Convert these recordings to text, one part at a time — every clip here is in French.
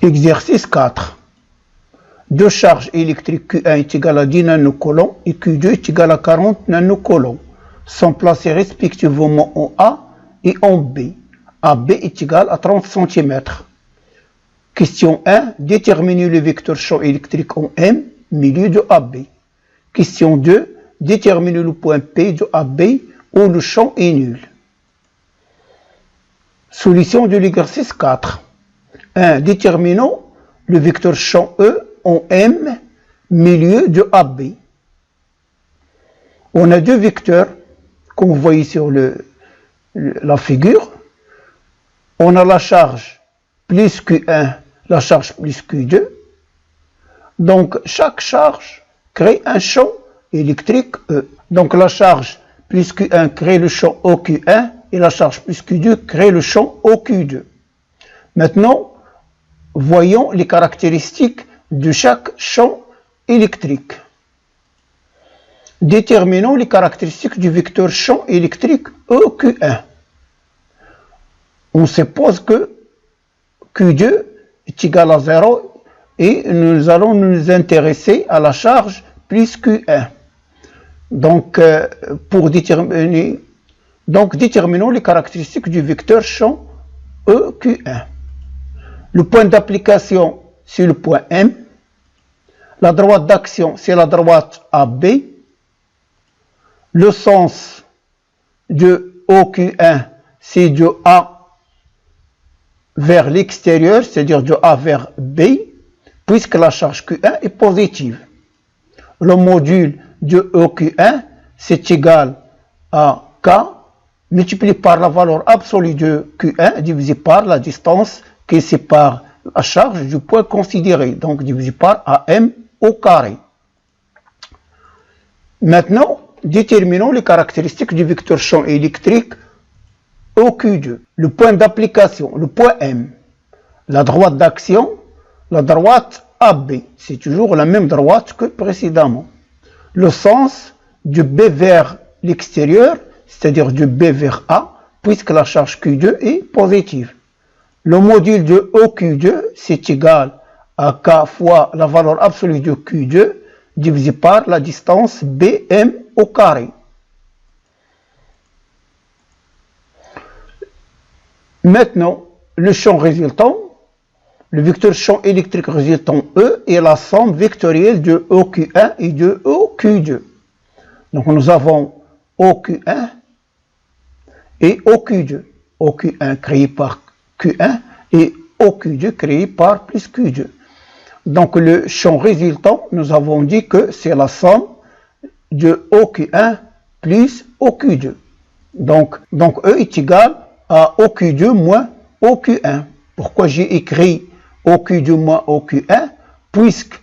Exercice 4. Deux charges électriques Q1 est égal à 10 nanocoulombs et Q2 est égal à 40 nanocoulombs sont placées respectivement en A et en B. AB est égal à 30 cm. Question 1. Déterminez le vecteur champ électrique en M, milieu de AB. Question 2. Déterminez le point P de AB où le champ est nul. Solution de l'exercice 4. 1. Déterminons le vecteur champ E en M, milieu de AB. On a deux vecteurs, comme vous voyez sur la figure. On a la charge plus Q1, la charge plus Q2. Donc, chaque charge crée un champ électrique E. Donc, la charge plus Q1 crée le champ OQ1 et la charge plus Q2 crée le champ OQ2. Maintenant, voyons les caractéristiques de chaque champ électrique. Déterminons les caractéristiques du vecteur champ électrique EQ1. On suppose que Q2 est égal à 0 et nous allons nous intéresser à la charge plus Q1. Donc, déterminons les caractéristiques du vecteur champ EQ1. Le point d'application, c'est le point M. La droite d'action, c'est la droite AB. Le sens de OQ1, c'est de A vers l'extérieur, c'est-à-dire de A vers B, puisque la charge Q1 est positive. Le module de OQ1, c'est égal à K multiplié par la valeur absolue de Q1 divisé par la distance qui sépare la charge du point considéré, donc divisé par AM au carré. Maintenant, déterminons les caractéristiques du vecteur champ électrique OQ2. Le point d'application, le point M. La droite d'action, la droite AB. C'est toujours la même droite que précédemment. Le sens de B vers l'extérieur, c'est-à-dire de B vers A, puisque la charge Q2 est positive. Le module de OQ2, c'est égal à K fois la valeur absolue de Q2 divisé par la distance BM au carré. Maintenant, le champ résultant, le vecteur champ électrique résultant E est la somme vectorielle de OQ1 et de OQ2. Donc nous avons OQ1 et OQ2. OQ1 créé par Q1 et OQ2 créé par plus Q2. Donc le champ résultant, nous avons dit que c'est la somme de OQ1 plus OQ2. Donc E est égal à OQ2 moins OQ1. Pourquoi j'ai écrit OQ2 moins OQ1? Puisque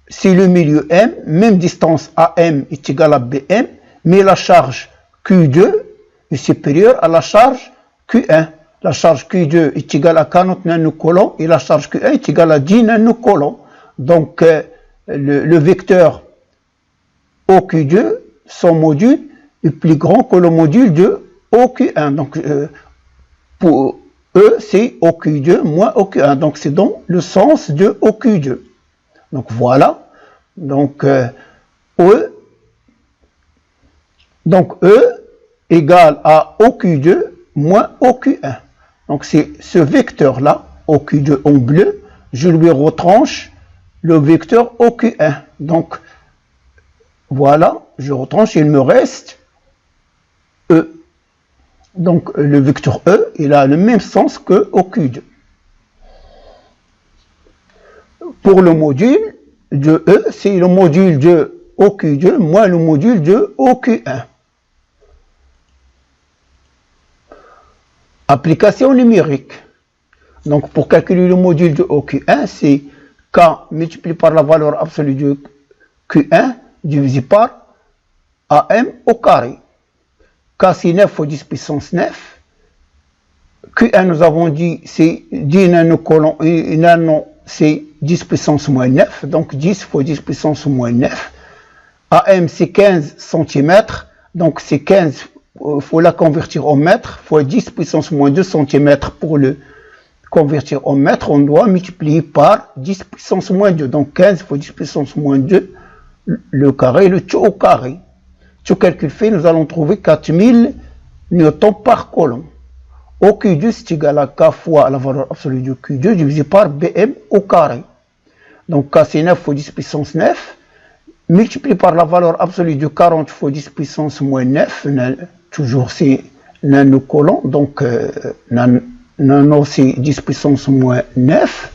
c'est le milieu M, même distance AM est égale à BM, mais la charge Q2 est supérieure à la charge Q1. La charge Q2 est égale à 40 nanocoulombs et la charge Q1 est égale à 10 nanocoulombs. Donc, le vecteur OQ2, son module, est plus grand que le module de OQ1. Donc, pour E, c'est OQ2 moins OQ1. Donc, c'est donc le sens de OQ2. Donc, voilà. Donc, E égale à OQ2 moins OQ1. Donc, c'est ce vecteur-là, OQ2 en bleu, je lui retranche le vecteur OQ1. Donc, voilà, je retranche, il me reste E. Donc, le vecteur E, il a le même sens que OQ2. Pour le module de E, c'est le module de OQ2 moins le module de OQ1. Application numérique. Donc, pour calculer le module de OQ1, c'est K multiplié par la valeur absolue de Q1 divisé par AM au carré. K, c'est 9 fois 10 puissance 9. Q1, nous avons dit, c'est 10 nanocoulombs et nano, c'est 10 puissance moins 9. Donc, 10 fois 10 puissance moins 9. AM, c'est 15 cm. Donc, c'est 15, il faut la convertir en mètres, fois 10 puissance moins 2 cm pour le convertir en mètres, on doit multiplier par 10 puissance moins 2. Donc 15 fois 10 puissance moins 2, le carré, le tout au carré. Tout calcul fait, nous allons trouver 4000 newtons par coulomb. OQ2 c'est égal à K fois la valeur absolue de Q2 divisé par BM au carré. Donc K c'est 9 fois 10 puissance 9, multiplié par la valeur absolue de 40 fois 10 puissance moins 9, toujours c'est nanocoulomb, donc nano c'est 10 puissance moins 9,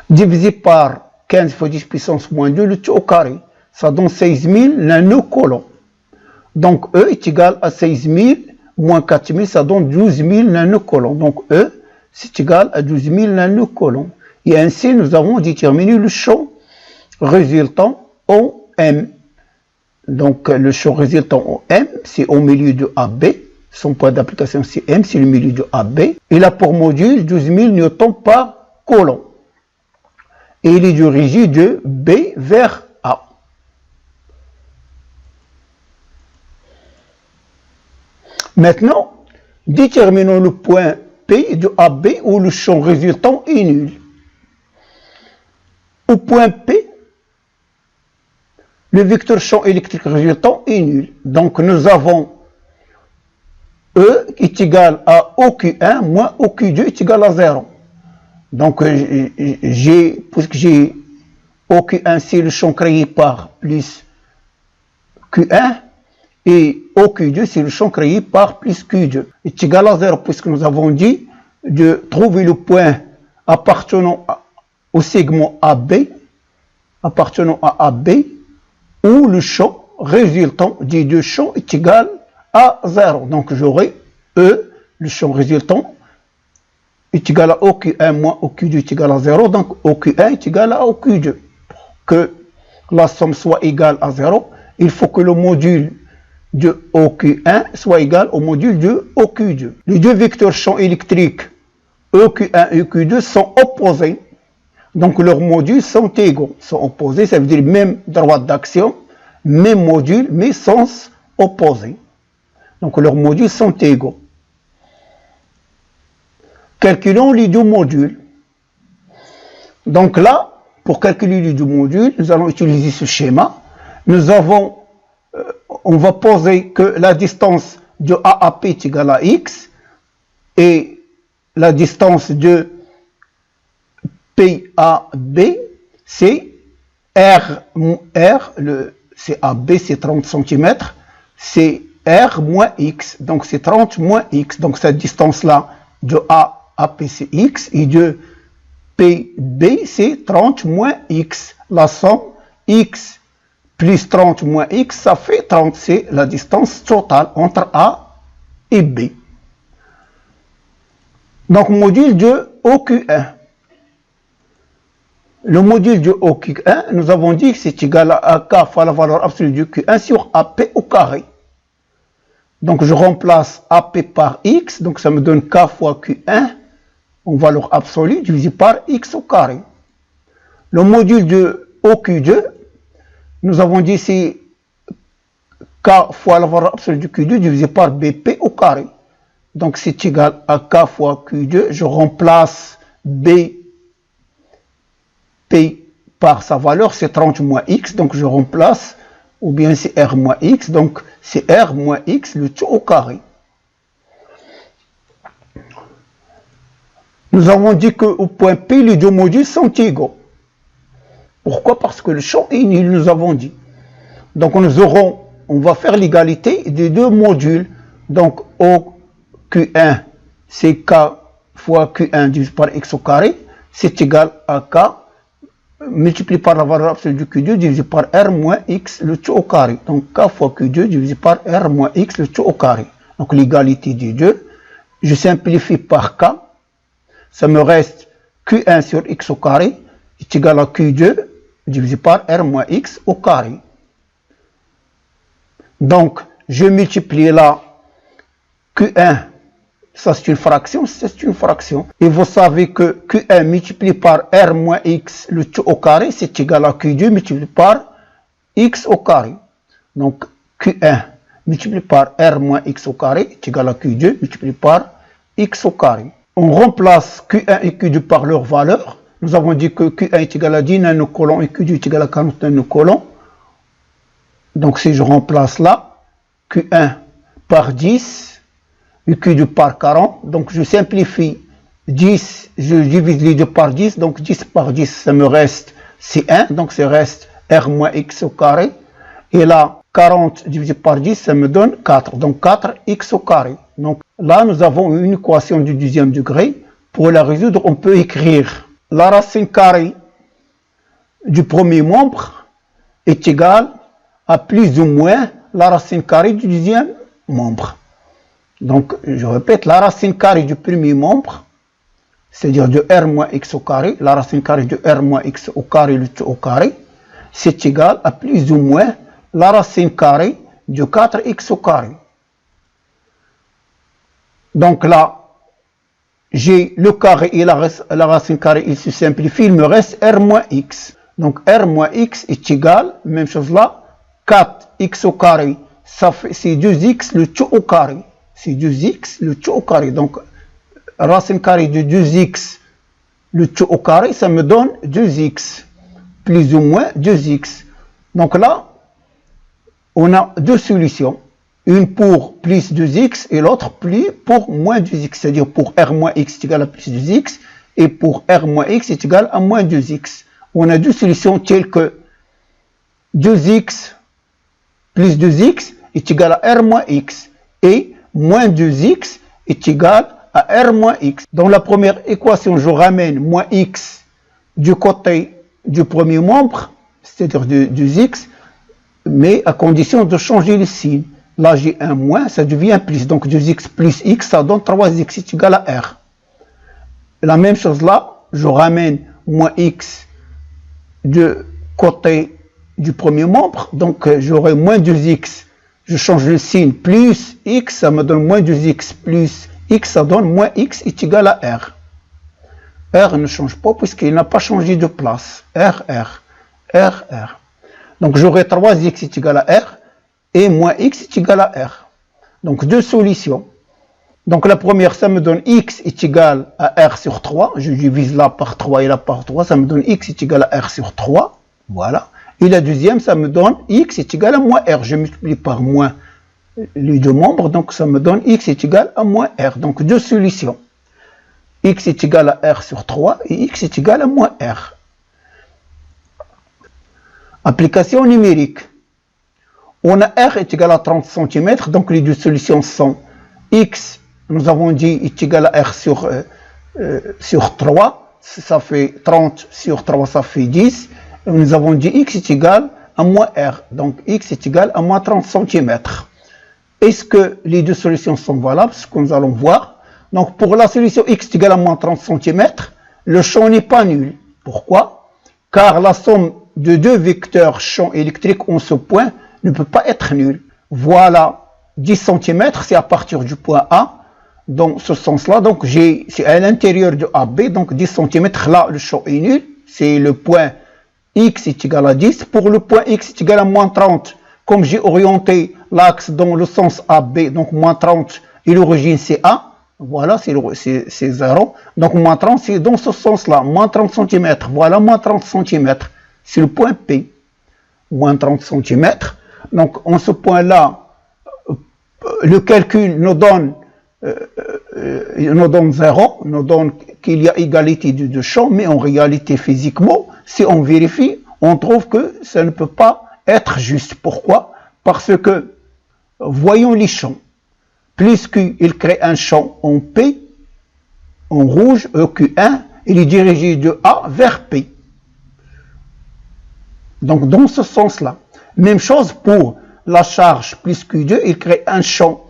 divisé par 15 fois 10 puissance moins 2, le tout au carré. Ça donne 6000 nanocoulomb. Donc E est égal à 6000 moins 4000, ça donne 12000 nanocoulomb. Donc E, c'est égal à 12000 nanocoulomb. Et ainsi, nous avons déterminé le champ résultant en M. Donc le champ résultant en M, c'est au milieu de AB. Son point d'application, c'est M, c'est le milieu de AB. Il a pour module 12000 newtons par coulomb. Et il est dirigé de B vers A. Maintenant, déterminons le point P de AB où le champ résultant est nul. Au point P, le vecteur champ électrique résultant est nul. Donc nous avons E est égal à OQ1 moins OQ2 est égal à 0. Donc puisque j'ai OQ1 c'est le champ créé par plus Q1 et OQ2 c'est le champ créé par plus Q2 est égal à 0 puisque nous avons dit de trouver le point appartenant au segment AB, appartenant à AB, où le champ résultant des deux champs est égal à 0. Donc j'aurai E, le champ résultant, est égal à OQ1 moins OQ2 est égal à 0. Donc OQ1 est égal à OQ2. Pour que la somme soit égale à 0, il faut que le module de OQ1 soit égal au module de OQ2. Les deux vecteurs champ électriques EQ1 et EQ2 sont opposés. Donc leurs modules sont égaux, sont opposés, ça veut dire même droite d'action, même module, mais sens opposé. Donc leurs modules sont égaux. Calculons les deux modules. Donc là, pour calculer les deux modules, nous allons utiliser ce schéma. Nous avons, on va poser que la distance de A à P est égale à X et la distance de P à B, c'est R, c'est AB, c'est 30 cm, c'est R moins X, donc c'est 30 moins X. Donc cette distance-là, de A à P, c'est X, et de PB, c'est 30 moins X. La somme, X plus 30 moins X, ça fait 30, c'est la distance totale entre A et B. Donc module de OQ1. Le module de OQ1, nous avons dit que c'est égal à K fois la valeur absolue de Q1 sur AP au carré. Donc je remplace AP par X, donc ça me donne K fois Q1 en valeur absolue divisé par X au carré. Le module de OQ2, nous avons dit c'est K fois la valeur absolue de Q2 divisé par BP au carré. Donc c'est égal à K fois Q2, je remplace B P par sa valeur, c'est 30 moins X, donc je remplace, ou bien c'est R moins X, donc c'est R moins X, le tout au carré. Nous avons dit qu'au point P, les deux modules sont égaux. Pourquoi? Parce que le champ est nul, nous avons dit. Donc on va faire l'égalité des deux modules. Donc OQ1, c'est K fois Q1 divisé par X au carré, c'est égal à K multiplié par la valeur absolue de Q2 divisé par R moins X, le tout au carré. Donc K fois Q2 divisé par R moins X, le tout au carré. Donc l'égalité des deux, je simplifie par K, ça me reste Q1 sur X au carré est égal à Q2 divisé par R moins X au carré. Donc je multiplie là Q1, ça c'est une fraction, c'est une fraction. Et vous savez que Q1 multiplié par R moins X, le tout au carré, c'est égal à Q2 multiplié par X au carré. Donc Q1 multiplié par R moins X au carré est égal à Q2 multiplié par X au carré. On remplace Q1 et Q2 par leur valeur. Nous avons dit que Q1 est égal à 10 nanocoulomb et Q2 est égal à 40 nanocoulomb. Donc si je remplace là, Q1 par 10 et Q2 par 40, donc je simplifie 10, je divise les deux par 10, donc 10 par 10, ça me reste C1, donc ça reste R moins X au carré. Et là, 40 divisé par 10, ça me donne 4, donc 4X au carré. Donc là, nous avons une équation du deuxième degré. Pour la résoudre, on peut écrire la racine carrée du premier membre est égale à plus ou moins la racine carrée du deuxième membre. Donc, je répète, la racine carrée du premier membre, c'est-à-dire de R moins X au carré, la racine carrée de R moins X au carré, le tout au carré, c'est égal à plus ou moins la racine carrée de 4X au carré. Donc là, j'ai le carré et la racine carrée, il se simplifie, il me reste R moins X. Donc R moins X est égal, même chose là, 4X au carré, ça fait, c'est 2X le tout au carré. C'est 2X le tout au carré. Donc racine carrée de 2X le tout au carré, ça me donne 2X, plus ou moins 2X. Donc là, on a deux solutions. Une pour plus 2x et l'autre pour moins 2x. C'est-à-dire pour R moins x est égal à plus 2x et pour R moins x est égal à moins 2x. On a deux solutions telles que 2x plus 2x est égal à R moins x et moins 2x est égal à R moins x. Dans la première équation, je ramène moins x du côté du premier membre, c'est-à-dire de 2x, mais à condition de changer le signe. Là, j'ai un moins, ça devient plus. Donc, 2x plus x, ça donne 3x est égal à R. La même chose là, je ramène moins x du côté du premier membre. Donc, j'aurai moins 2x. Je change le signe. Plus x, ça me donne moins 2x. Plus x, ça donne moins x est égal à R. R ne change pas puisqu'il n'a pas changé de place. R, R, R, R. Donc, j'aurai 3x est égal à R. Et moins x est égal à R. Donc deux solutions. Donc la première, ça me donne x est égal à R sur 3. Je divise là par 3 et là par 3. Ça me donne x est égal à R sur 3. Voilà. Et la deuxième, ça me donne x est égal à moins R. Je multiplie par moins les deux membres. Donc ça me donne x est égal à moins R. Donc deux solutions. X est égal à R sur 3 et x est égal à moins R. Application numérique. On a R est égal à 30 cm, donc les deux solutions sont X, nous avons dit, est égal à R sur 3, ça fait 30 sur 3, ça fait 10. Et nous avons dit X est égal à moins R, donc X est égal à moins 30 cm. Est-ce que les deux solutions sont valables? Ce que nous allons voir. Donc pour la solution X est égal à moins 30 cm, le champ n'est pas nul. Pourquoi? Car la somme de deux vecteurs champ électrique en ce point ne peut pas être nul. Voilà, 10 cm, c'est à partir du point A, dans ce sens-là. Donc, c'est à l'intérieur de AB, donc 10 cm, là, le champ est nul. C'est le point X est égal à 10. Pour le point X est égal à moins 30, comme j'ai orienté l'axe dans le sens AB, donc moins 30, et l'origine c'est A, voilà, c'est 0. Donc, moins 30, c'est dans ce sens-là, moins 30 cm. Voilà, moins 30 cm. C'est le point P. Moins 30 cm. Donc, en ce point-là, le calcul nous donne 0, nous donne qu'il y a égalité de deux champs, mais en réalité, physiquement, si on vérifie, on trouve que ça ne peut pas être juste. Pourquoi? Parce que, voyons les champs. Plus Q, il crée un champ en P, en rouge, EQ1, il est dirigé de A vers P. Donc, dans ce sens-là. Même chose pour la charge plus Q2, il crée un champ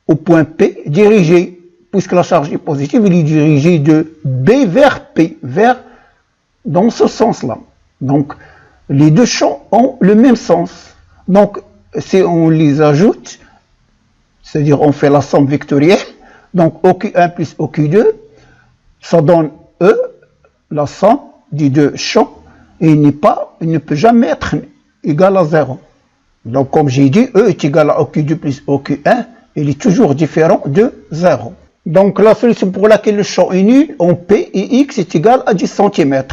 au point P dirigé, puisque la charge est positive, il est dirigé de B vers P, dans ce sens-là. Donc, les deux champs ont le même sens. Donc, si on les ajoute, c'est-à-dire on fait la somme vectorielle, donc OQ1 plus OQ2, ça donne E, la somme des deux champs, et il ne peut jamais être égal à 0. Donc, comme j'ai dit, E est égal à OQ2 plus OQ1, il est toujours différent de 0. Donc la solution pour laquelle le champ est nul, en P et X est égal à 10 cm.